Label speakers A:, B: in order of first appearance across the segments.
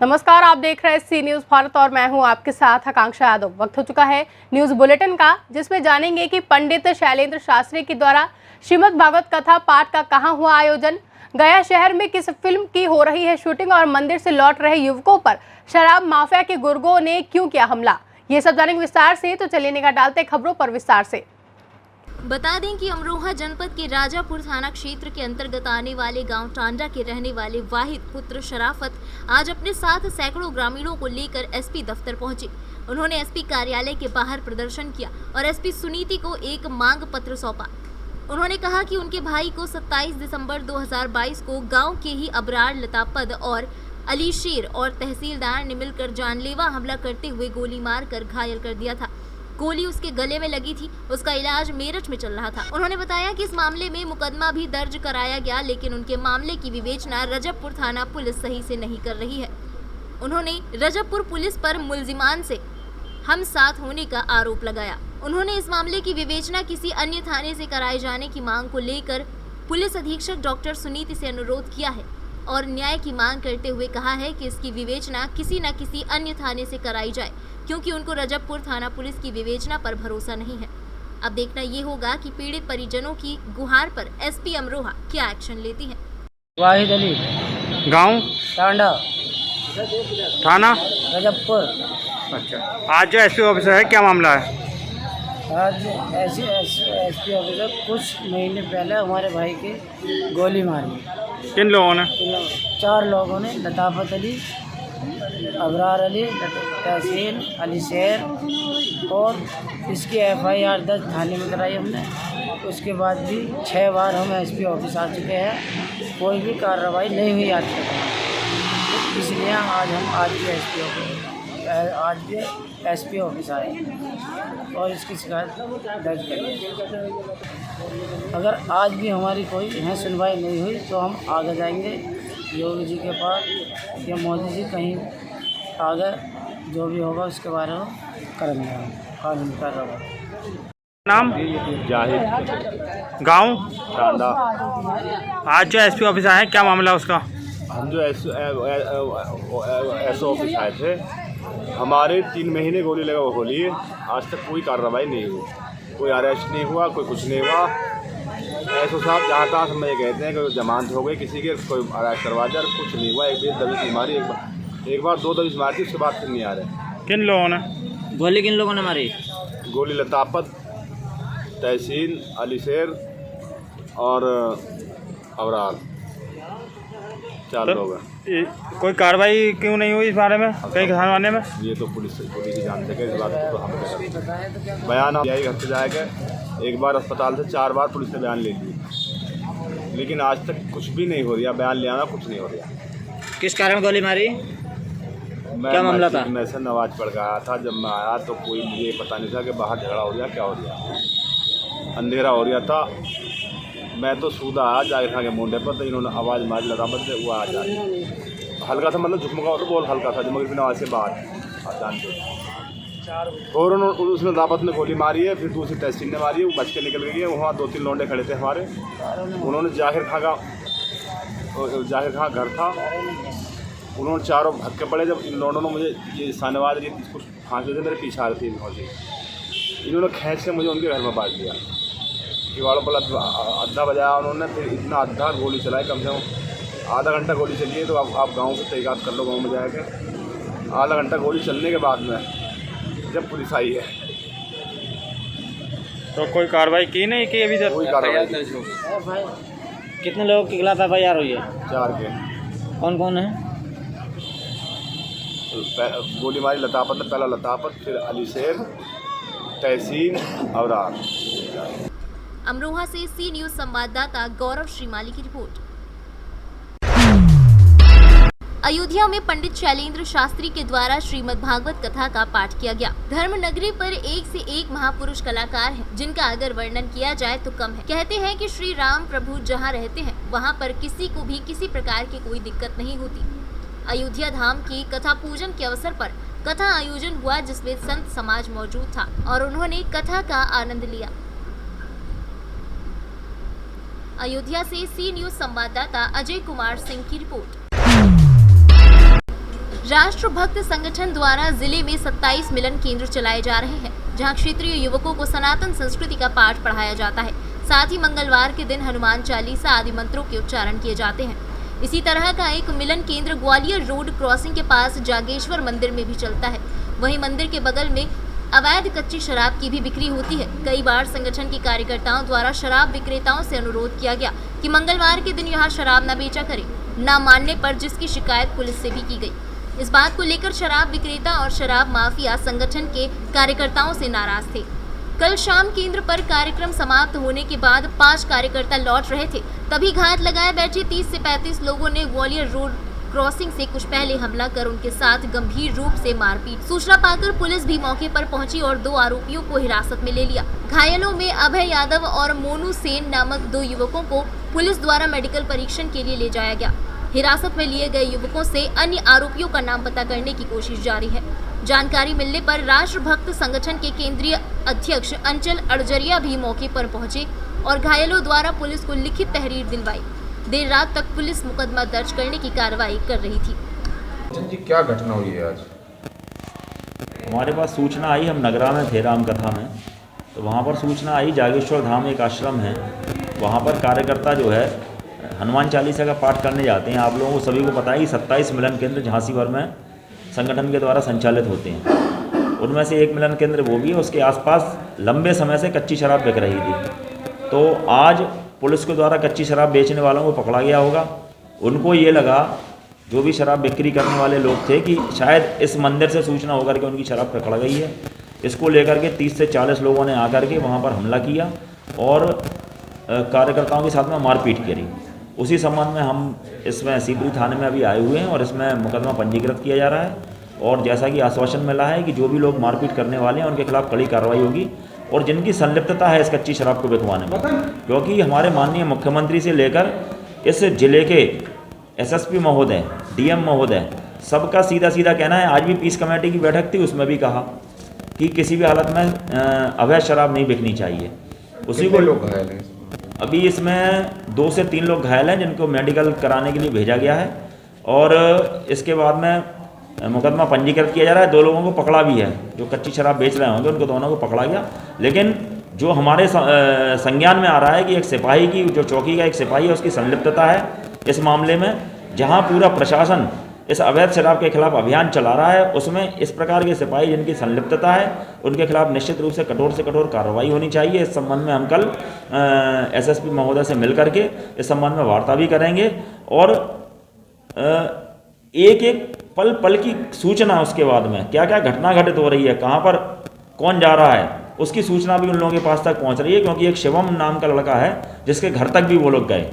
A: नमस्कार, आप देख रहे हैं सी न्यूज भारत और मैं हूं आपके साथ आकांक्षा यादव। वक्त हो चुका है न्यूज बुलेटिन का, जिसमें जानेंगे कि पंडित शैलेंद्र शास्त्री के द्वारा श्रीमद् भागवत कथा पाठ का कहां हुआ आयोजन, गया शहर में किस फिल्म की हो रही है शूटिंग और मंदिर से लौट रहे युवकों पर शराब माफिया के गुर्गों ने क्यों किया हमला। ये सब जानेंगे विस्तार से, तो चलिए निगाह डालते खबरों पर विस्तार से।
B: बता दें कि अमरोहा जनपद के राजापुर थाना क्षेत्र के अंतर्गत आने वाले गांव टांडा के रहने वाले वाहिद पुत्र शराफत आज अपने साथ सैकड़ों ग्रामीणों को लेकर एसपी दफ्तर पहुंचे। उन्होंने एसपी कार्यालय के बाहर प्रदर्शन किया और एसपी सुनीति को एक मांग पत्र सौंपा। उन्होंने कहा कि उनके भाई को 27 दिसंबर 2022 को गाँव के ही अबरार लतापद और अली शेर और तहसीलदार ने मिलकर जानलेवा हमला करते हुए गोली मारकर घायल कर दिया था। गोली उसके गले में लगी थी। उसका इलाज मेरठ में चल रहा था। उन्होंने बताया कि इस मामले में मुकदमा भी दर्ज कराया गया, लेकिन उनके मामले की विवेचना रजबपुर थाना पुलिस सही से नहीं कर रही है। उन्होंने रजबपुर पुलिस पर मुल्जिमान से हम साथ होने का आरोप लगाया। उन्होंने इस मामले की विवेचना किसी अन्य थाने से कराए जाने की मांग को लेकर पुलिस अधीक्षक डॉक्टर सुनीति से अनुरोध किया है और न्याय की मांग करते हुए कहा है कि इसकी विवेचना किसी न किसी अन्य थाने से कराई जाए, क्योंकि उनको रजबपुर थाना पुलिस की विवेचना पर भरोसा नहीं है। अब देखना ये होगा कि पीड़ित परिजनों की गुहार पर एसपी अमरोहा क्या एक्शन लेती है।
C: वाहिद अली,
D: गांव
C: टांडा,
D: थाना
C: रजबपुर।
D: अच्छा, आज जो एसपी ऑफिसर है, क्या मामला है?
C: आज ऐसे एसपी ऑफिसर कुछ महीने पहले हमारे भाई के गोली मारी।
D: किन लोगों ने?
C: 4 लोगों ने, लताफत अली, अबरार अली, तहसील अली शेर, और इसकी FIR दर्ज थाने में कराई हमने। उसके बाद भी 6 बार हम एसपी ऑफिस आ चुके हैं, कोई भी कार्रवाई नहीं हुई आज तक। इसलिए आज भी एसपी ऑफिस आए और इसकी शिकायत दर्ज करें। अगर आज भी हमारी कोई यहाँ सुनवाई नहीं हुई तो हम आगे जाएंगे योगी जी के पास या मोदी जी, कहीं आगे जो भी होगा उसके बारे में करेंगे हम कानूनी कार्रवाई।
D: नाम?
E: जाहिद,
D: गांव
E: टांडा।
D: आज जो एसपी ऑफिस आए हैं, क्या मामला है उसका?
E: हम जो एस ऑफिस आए थे, हमारे 3 महीने गोली लगा वो होली है, आज तक कोई कार्रवाई नहीं हुई, कोई अरेस्ट नहीं हुआ, कोई कुछ नहीं हुआ। एसओ साहब जहाँ तहाँ समय कहते हैं कि जमानत हो गई किसी के, कोई अरेस्ट करवा दिया, कुछ नहीं हुआ। एक दबिश मारी, एक बार 2 दबिश मारी थी, उसके बाद फिर नहीं आ रहे।
D: किन लोगों ने
C: गोली किन लोगों ने मारी?
E: गोली लतापत, तहसील अली शेर और अबरार, 4 लोग हैं।
D: कोई कार्रवाई क्यों नहीं हुई इस बारे में कहीं थाने में?
E: ये तो पुलिस ही जान सके इस बात को, तो हम बयान यही घर से जाएगा। एक बार अस्पताल से 4 बार पुलिस ने बयान ले लिया, लेकिन आज तक कुछ भी नहीं हो रहा। बयान ले आना, कुछ नहीं हो रहा।
C: किस कारण गोली मारी? क्या मामला था?
E: मैं से नमाज पढ़ के आया था, जब मैं आया तो कोई मुझे पता नहीं था कि बाहर झगड़ा हो गया, क्या हो गया। अंधेरा हो रहा था, मैं तो सूदा आया जाकर खा के मुंडे पर, तो इन्होंने आवाज़ मारी लतापत से, वो आ जाए हल्का सा, मतलब झुकमुका तो बहुत हल्का था, जो मगर बिना आवाज़ के बाहर जानते। और उसने लतापत ने गोली मारी है, फिर दूसरी तहसील ने मारी है, वो बच के निकल गई है। वहाँ 2-3 लौंडे खड़े थे हमारे, उन्होंने जाहिर खां घर था, उन्होंने चारों भाग के पड़े। जब इन लौंडों ने मुझे ये सानेवाद कुछ फांसी थे, मेरे पीछे आ रही थी पहुँची, इन्होंने खींच के मुझे उनके घर में बांट दिया। किवाड़ों पर अद्धा बजाया उन्होंने, फिर इतना अद्धा गोली चलाई, कम से कम आधा घंटा गोली चली है। तो आप गांव से तहकीकात कर लो, गांव में जाकर आधा घंटा गोली चलने के बाद में जब पुलिस आई है।
D: तो कोई कार्रवाई की नहीं की अभी तक?
E: कोई कार्रवाई।
C: कितने लोगों के खिलाफ FIR हुई है?
E: 4 के।
C: कौन कौन है?
E: गोली मारी लतापत ने, पहला लतापत, फिर अली शेर, तहसील, अबरार।
B: अमरोहा से सी न्यूज संवाददाता गौरव श्रीमाली की रिपोर्ट। अयोध्या में पंडित शैलेंद्र शास्त्री के द्वारा श्रीमद् भागवत कथा का पाठ किया गया। धर्म नगरी पर एक से एक महापुरुष कलाकार हैं, जिनका अगर वर्णन किया जाए तो कम है। कहते हैं कि श्री राम प्रभु जहां रहते हैं, वहां पर किसी को भी किसी प्रकार की कोई दिक्कत नहीं होती। अयोध्या धाम की कथा पूजन के अवसर पर कथा आयोजन हुआ, जिसमें संत समाज मौजूद था और उन्होंने कथा का आनंद लिया। अयोध्या से सी न्यूज संवाददाता अजय कुमार सिंह की रिपोर्ट। राष्ट्रभक्त संगठन द्वारा जिले में 27 मिलन केंद्र चलाए जा रहे हैं, जहां क्षेत्रीय युवकों को सनातन संस्कृति का पाठ पढ़ाया जाता है। साथ ही मंगलवार के दिन हनुमान चालीसा आदि मंत्रों के उच्चारण किए जाते हैं। इसी तरह का एक मिलन केंद्र ग्वालियर रोड क्रॉसिंग के पास जागेश्वर मंदिर में भी चलता है। वहीं मंदिर के बगल में अवैध कच्ची शराब की भी बिक्री होती है। कई बार संगठन के कार्यकर्ताओं द्वारा शराब विक्रेताओं से अनुरोध किया गया कि मंगलवार के दिन यहाँ शराब न बेचा करें, न मानने पर जिसकी शिकायत पुलिस से भी की गई। इस बात को लेकर शराब विक्रेता और शराब माफिया संगठन के कार्यकर्ताओं से नाराज थे। कल शाम केंद्र पर कार्यक्रम समाप्त होने के बाद 5 कार्यकर्ता लौट रहे थे, तभी घात लगाए बैठे 30 से 35 लोगों ने ग्वालियर रोड क्रॉसिंग से कुछ पहले हमला कर उनके साथ गंभीर रूप से मारपीट। सूचना पाकर पुलिस भी मौके पर पहुंची और 2 आरोपियों को हिरासत में ले लिया। घायलों में अभय यादव और मोनू सेन नामक 2 युवकों को पुलिस द्वारा मेडिकल परीक्षण के लिए ले जाया गया। हिरासत में लिए गए युवकों से अन्य आरोपियों का नाम पता करने की कोशिश जारी है। जानकारी मिलने पर राष्ट्रभक्त संगठन के केंद्रीय अध्यक्ष अंचल अड़जरिया भी मौके पर पहुंचे और घायलों द्वारा पुलिस को लिखित तहरीर दिलवाई। देर रात तक पुलिस मुकदमा दर्ज करने की कार्रवाई कर रही थी।
F: जी क्या घटना हुई है आज?
G: हमारे पास सूचना आई, हम नगरा में थे राम कथा में, तो वहाँ पर सूचना आई जागेश्वर धाम एक आश्रम है, वहाँ पर कार्यकर्ता जो है हनुमान चालीसा का पाठ करने जाते हैं। आप लोगों को सभी को पता है कि 27 मिलन केंद्र झांसी भर में संगठन के द्वारा संचालित होते हैं। उनमें से एक मिलन केंद्र वो भी है, उसके आसपास लंबे समय से कच्ची शराब बिक रही थी। तो आज पुलिस के द्वारा कच्ची शराब बेचने वालों को पकड़ा गया होगा। उनको ये लगा, जो भी शराब बिक्री करने वाले लोग थे, कि शायद इस मंदिर से सूचना होकर के उनकी शराब पकड़ गई है। इसको लेकर के 30 से 40 लोगों ने आकर के वहाँ पर हमला किया और कार्यकर्ताओं के साथ में मारपीट करी। उसी संबंध में हम इसमें सीपरी थाने में अभी आए हुए हैं और इसमें मुकदमा पंजीकृत किया जा रहा है। और जैसा कि आश्वासन मिला है कि जो भी लोग मारपीट करने वाले हैं उनके खिलाफ कड़ी कार्रवाई होगी और जिनकी संलिप्तता है इस कच्ची शराब को बिकवाने में, क्योंकि हमारे माननीय मुख्यमंत्री से लेकर इस जिले के एसएसपी महोदय, डीएम महोदय, सबका सीधा सीधा कहना है। आज भी पीस कमेटी की बैठक थी, उसमें भी कहा कि किसी भी हालत में अवैध शराब नहीं बिकनी चाहिए। उसी को
F: लोग घायल हैं?
G: अभी इसमें 2 से 3 लोग घायल हैं जिनको मेडिकल कराने के लिए भेजा गया है और इसके बाद में मुकदमा पंजीकृत किया जा रहा है। 2 लोगों को पकड़ा भी है, जो कच्ची शराब बेच रहे होंगे उनको दोनों को पकड़ा गया। लेकिन जो हमारे संज्ञान में आ रहा है कि एक सिपाही की, जो चौकी का एक सिपाही है, उसकी संलिप्तता है इस मामले में, जहां पूरा प्रशासन इस अवैध शराब के खिलाफ अभियान चला रहा है। उसमें इस प्रकार के सिपाही जिनकी संलिप्तता है उनके खिलाफ निश्चित रूप से कठोर कार्रवाई होनी चाहिए। इस संबंध में हम कल एसएसपी महोदय से मिल करके इस संबंध में वार्ता भी करेंगे और एक एक पल पल की सूचना, उसके बाद में क्या क्या घटना घटित हो रही है, कहाँ पर कौन जा रहा है, उसकी सूचना भी उन लोगों के पास तक पहुँच रही है। क्योंकि एक शिवम नाम का लड़का है जिसके घर तक भी वो लोग गए।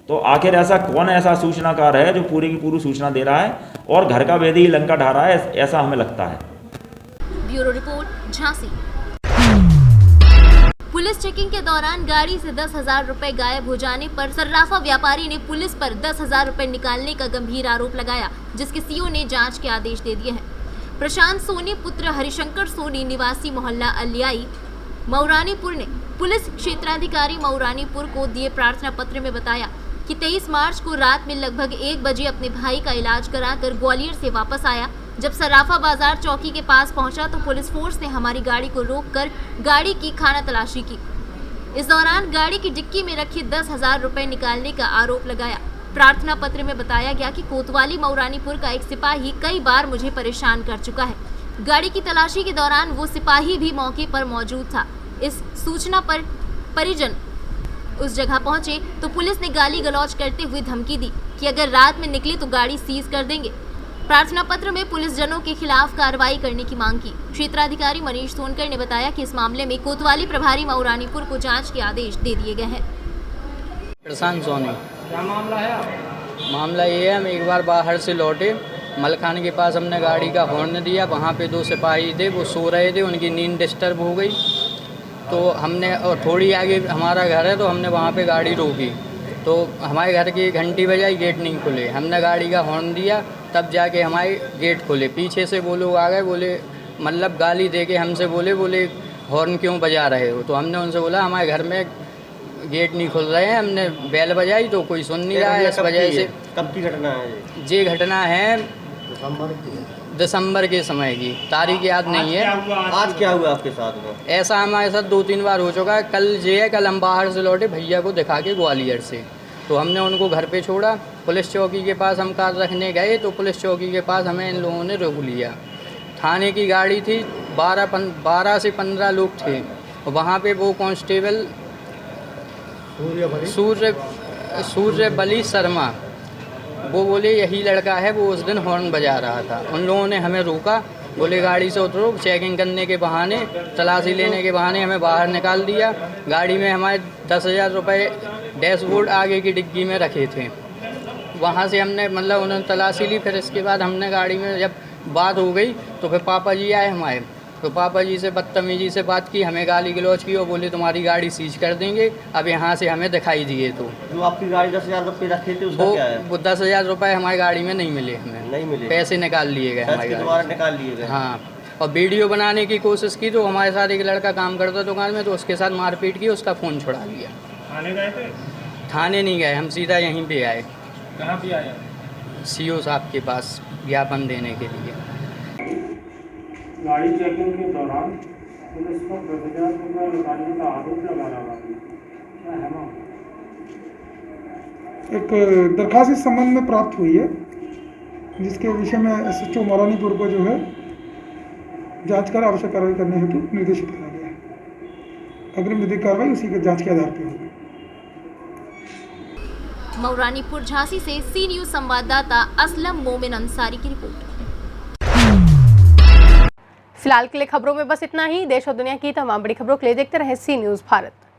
G: तो आखिर ऐसा कौन ऐसा सूचनाकार है जो पूरी की पूरी सूचना दे रहा है और घर का भेदी लंका ढा रहा है, ऐसा हमें लगता है।
B: Bureau report, Jhansi. Police checking के दौरान गाड़ी से 10,000 रुपए गायब हो जाने पर सर्राफा व्यापारी ने पुलिस पर 10,000 रुपए निकालने का गंभीर आरोप लगाया, जिसके सीओ ने जांच के आदेश दे दिए हैं। प्रशांत सोनी पुत्र हरिशंकर सोनी निवासी मोहल्ला अलियाई मऊरानीपुर ने पुलिस क्षेत्राधिकारी मऊरानीपुर को दिए प्रार्थना पत्र में बताया कि 23 मार्च को रात में लगभग 1 बजे अपने भाई का इलाज कराकर ग्वालियर से वापस आया। जब सर्राफा बाजार चौकी के पास पहुंचा तो पुलिस फोर्स ने हमारी गाड़ी को रोककर गाड़ी की खाना तलाशी की। इस दौरान गाड़ी की डिक्की में रखे 10,000 रुपए निकालने का आरोप लगाया। प्रार्थना पत्र में बताया गया कि कोतवाली मऊरानीपुर का एक सिपाही कई बार मुझे परेशान कर चुका है। गाड़ी की तलाशी के दौरान वो सिपाही भी मौके पर मौजूद था। इस सूचना पर परिजन उस जगह पहुंचे तो पुलिस ने गाली गलौज करते हुए धमकी दी कि अगर रात में निकले तो गाड़ी सीज कर देंगे। प्रार्थना पत्र में पुलिस जनों के खिलाफ कार्रवाई करने की मांग की। क्षेत्राधिकारी मनीष सोनकर ने बताया कि इस मामले में कोतवाली प्रभारी मऊरानीपुर को जांच के आदेश दे दिए गए हैं।
H: प्रशांत सोनी, क्या मामला है? मामला ये है, हम एक बार बाहर से लौटे, मलखाने के पास हमने गाड़ी का हॉर्न दिया। वहाँ पे 2 सिपाही थे, वो सो रहे थे, उनकी नींद डिस्टर्ब हो गई। तो हमने, और थोड़ी आगे हमारा घर है, तो हमने वहाँ पे गाड़ी रोकी। तो हमारे घर की घंटी बजाई, गेट नहीं खुले। हमने गाड़ी का हॉर्न दिया, तब जाके हमारे गेट खुले। पीछे से वो लोग आ गए, बोले मतलब गाली दे के हमसे बोले हॉर्न क्यों बजा रहे हो? तो हमने उनसे बोला हमारे घर में गेट नहीं खुल रहे हैं। हमने बेल बजाई तो कोई सुन नहीं रहा है। इस वजह से।
I: कब की घटना है
H: ये घटना है दिसंबर के समय की तारीख याद नहीं है।
F: आज क्या हुआ आपके साथ में?
H: ऐसा हमारे साथ 2-3 बार हो चुका है। कल ये है, कल हम बाहर से लौटे भैया को दिखा के ग्वालियर से, तो हमने उनको घर पे छोड़ा। पुलिस चौकी के पास हम कार रखने गए तो पुलिस चौकी के पास हमें इन लोगों ने रोक लिया। थाने की गाड़ी थी, 12 से 15 लोग थे। वहाँ पे वो कांस्टेबल सूर्य बली शर्मा, वो बोले यही लड़का है, वो उस दिन हॉर्न बजा रहा था। उन लोगों ने हमें रोका, बोले गाड़ी से उतरो। चेकिंग करने के बहाने, तलाशी लेने के बहाने हमें बाहर निकाल दिया। गाड़ी में हमारे 10,000 रुपये डैशबोर्ड आगे की डिग्गी में रखे थे। वहाँ से हमने मतलब उन्होंने तलाशी ली। फिर इसके बाद हमने गाड़ी में जब बात हो गई तो फिर पापा जी आए हमारे, तो पापा जी से बदतमीजी से बात की, हमें गाली गलौज की और बोले तुम्हारी गाड़ी सीज कर देंगे, अब यहाँ से हमें दिखाई दिए। तो
F: जो आपकी गाड़ी 10,000 रुपये रखे थे उसका क्या है?
H: वो 10,000 रुपये हमारी गाड़ी में नहीं मिले, हमें
F: नहीं मिले,
H: पैसे निकाल लिए गए हमारी
F: दोबारा
H: गाड़ी।
F: निकाल लिए गए।
H: हाँ, और वीडियो बनाने की कोशिश की तो हमारे साथ एक लड़का काम करता दुकान में, तो उसके साथ मारपीट की, उसका फ़ोन छुड़ा लिया।
D: थाने गए थे?
H: थाने नहीं गए, हम सीधा यहीं पे आए,
D: कहाँ पे आए?
H: सीओ साहब के पास ज्ञापन देने के लिए।
D: गाड़ी चेकिंग के दौरान पुलिस को 10,000 रुपये निकालने का आरोप लगा रहा है, क्या है मामला?
I: एक दरखास्त इस संबंध में प्राप्त हुई है, जिसके विषय में SHO मौलानीपुर को जो है जांच कर आवश्यक कार्रवाई करने हेतु निर्देशित किया गया है। अग्रिम विधिक कार्रवाई उसी के जांच के आधार पर होगी।
B: मौरानीपुर झांसी से सी न्यूज संवाददाता असलम मोमिन अंसारी की रिपोर्ट।
A: फिलहाल के लिए खबरों में बस इतना ही। देश और दुनिया की तमाम बड़ी खबरों के लिए देखते रहें सी न्यूज़ भारत।